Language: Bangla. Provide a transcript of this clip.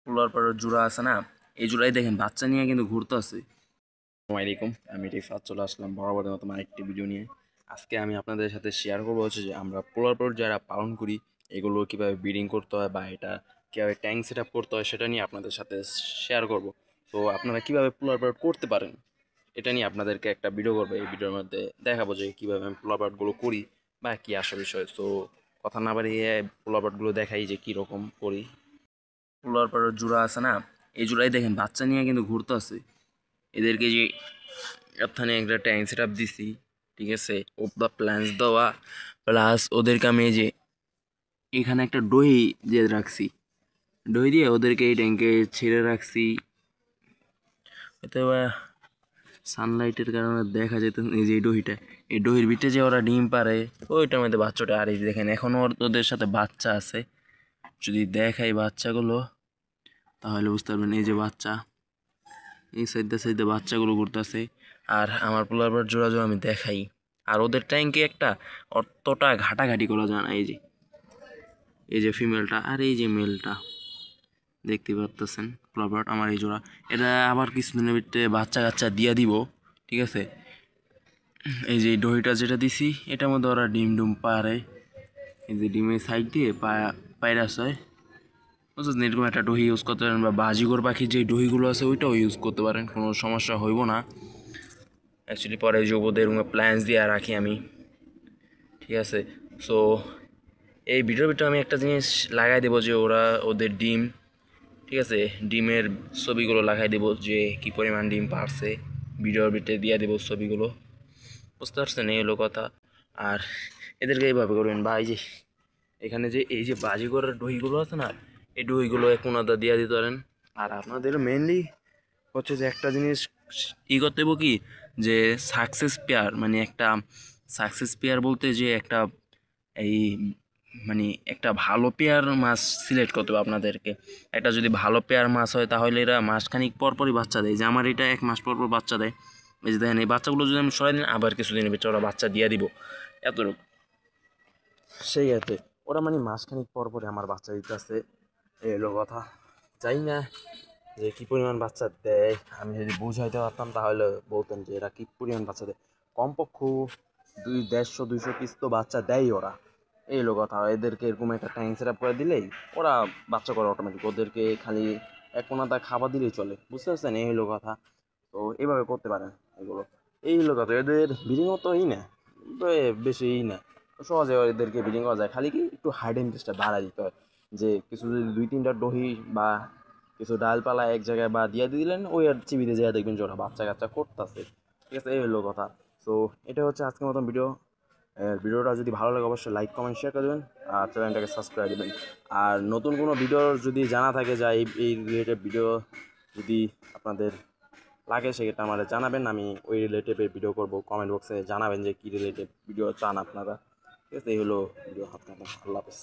পোলার পর জোড়া আছে না, এই জোড়াই দেখেন বাচ্চা নিয়ে কিন্তু ঘুরতে আছে। আসসালামু আলাইকুম, আমি রিফাত চলে আসলাম বরাবরের মতো আরেকটি ভিডিও নিয়ে। আজকে আমি আপনাদের সাথে শেয়ার করবো হচ্ছে যে আমরা পোলার পর যারা পালন করি এগুলো কীভাবে ব্রিডিং করতে হয় বা এটা কীভাবে ট্যাঙ্ক সেট আপ করতে হয় সেটা নিয়ে আপনাদের সাথে শেয়ার করব। তো আপনারা কীভাবে পোলার পর করতে পারেন এটা নিয়ে আপনাদেরকে একটা ভিডিও করবো। এই ভিডিওর মধ্যে দেখাবো যে কীভাবে আমি পোলার পার্টগুলো করি বা কী আসল বিষয়। তো কথা না বাড়িয়ে পোলার পার্টগুলো দেখাই যে কীরকম করি। পোলার পর জোড়া আছে না, এই জোড়াই দেখেন বাচ্চা নিয়ে কিন্তু ঘুরতে আছে। এদেরকে যে এখানে একটা ট্যাঙ্ক সেট আপ দিছি, ঠিক আছে, ওপদা প্ল্যান্স দেওয়া, প্লাস ওদেরকে আমি এই যে এখানে একটা দই দিয়ে রাখছি, দই দিয়ে ওদেরকে এই ট্যাঙ্কে ছেড়ে রাখছি। এতে সানলাইটের কারণে দেখা যেত এই যে দইটা, এই দইয়ের ভিতরে যে ওরা ডিম পারে ওইটার মধ্যে বাচ্চাটা। আর এই দেখেন এখনও ওদের সাথে বাচ্চা আছে, যদি দেখাই বাচ্চাগুলো তাহলে বুঝতে পারবেন। এই যে বাচ্চা, এই সাইডে সাইডে বাচ্চাগুলো ঘুরতেছে। আর আমার পোলার জোড়া জোড়া আমি দেখাই। আর ওদের ট্যাঙ্কে একটা অতটা ঘাটাঘাটি করা যায় না। এই যে ফিমেলটা আর এই যে মেলটা দেখতে পারতেছেন পোলার আমার এই জোড়া। এটা আবার কিছুদিনের ভিতরে বাচ্চা কাচ্চা দিয়ে দিব, ঠিক আছে। এই যে দইটা যেটা দিছি এটার মধ্যে ওরা ডিম ডুম পারে। এই যে ডিমের সাইড দিয়ে পায়রাস হয়, বুঝছেন। এরকম একটা দহি ইউজ করতে পারেন বা বাজিগর পাখির যে দহিগুলো আছে ওইটাও ইউজ করতে পারেন, কোনো সমস্যা হইব না। অ্যাকচুয়ালি পরে যে ওদের প্ল্যান্স দিয়ে রাখি আমি, ঠিক আছে। সো এই ভিডিওর ভিতরে আমি একটা জিনিস লাগাই দেবো যে ওরা ওদের ডিম, ঠিক আছে, ডিমের ছবিগুলো লাগাই দেবো যে কী পরিমাণ ডিম পারছে, ভিডিওর ভিতরে দিয়ে দেবো ছবিগুলো, বুঝতে পারছেন। এই হলো কথা। আর এদেরকে এইভাবে করবেন বা এই যে এখানে যে এই যে বাজিগরের দহিগুলো আছে না, এই দহিগুলো কোনাদা দিয়ে দিতে পারেন। আর আপনাদের মেনলি হচ্ছে যে একটা জিনিস করতে হবে কি, যে সাকসেস পেয়ার, মানে একটা সাকসেস পেয়ার বলতে যে একটা এই মানে একটা ভালো পেয়ার মাছ সিলেক্ট করতে হবে আপনাদেরকে। একটা যদি ভালো পেয়ার মাছ হয় তাহলে এরা মাসখানিক পরপরই বাচ্চা দেয়। যে আমার এটা 1 মাস পর পর বাচ্চা দেয়। এই যে দেখেন এই বাচ্চাগুলো যদি আমি সরাই দিন আবার কিছুদিনের ভিতরে ওরা বাচ্চা দিয়ে দিব, এতটুকু সেই আছে। ওরা মানে মাসখানিক পর পরে আমার বাচ্চা দিতে আছে, এই হলো কথা। চাই না যে কী পরিমাণ বাচ্চা দেয়, আমি যদি বুঝাইতে পারতাম তাহলে বলতেন যে এরা কী পরিমাণ বাচ্চা দেয়। কমপক্ষে 150-200 পিস তো বাচ্চা দেয় ওরা, এই হলো কথা। এদেরকে এরকম একটা ট্যাঙ্ক সেট আপ করে দিলেই ওরা বাচ্চা করে অটোমেটিক। ওদেরকে খালি এক কোনাটা খাবার দিলেই চলে, বুঝতে পারছেন। এই হলো কথা। তো এইভাবে করতে পারেন এগুলো, এই হলো কথা। এদের ব্রিডিংও তো না, বেশি না, সহজে এদেরকে ব্রিডিং করা যায়। খালি কি একটু হাইড ইন্টারেস্টটা বাড়াই দিতে হয়, যে কিছু যদি 2-3টা দহি বা কিছু ডালপালা এক জায়গায় বা দিয়ে দিলেন, ওই আর চিবিতে যেয়ে দেখবেন যে ওরা বাচ্চা কাচ্চা করতেছে, ঠিক আছে। এই হলো কথা। সো এটা হচ্ছে আজকের মতন ভিডিও। ভিডিওটা যদি ভালো লাগে অবশ্যই লাইক কমেন্ট শেয়ার করে দেবেন আর চ্যানেলটাকে সাবস্ক্রাইব দেবেন। আর নতুন কোনো ভিডিও যদি জানা থাকে যা এই রিলেটেড ভিডিও যদি আপনাদের লাগে সেটা আমাদের জানাবেন, আমি ওই রিলেটেডের ভিডিও করব। কমেন্ট বক্সে জানাবেন যে কী রিলেটেড ভিডিও চান আপনারা, ঠিক আছে। এই হলো ভিডিও। হাত কাটা, আল্লাহ হাফেজ।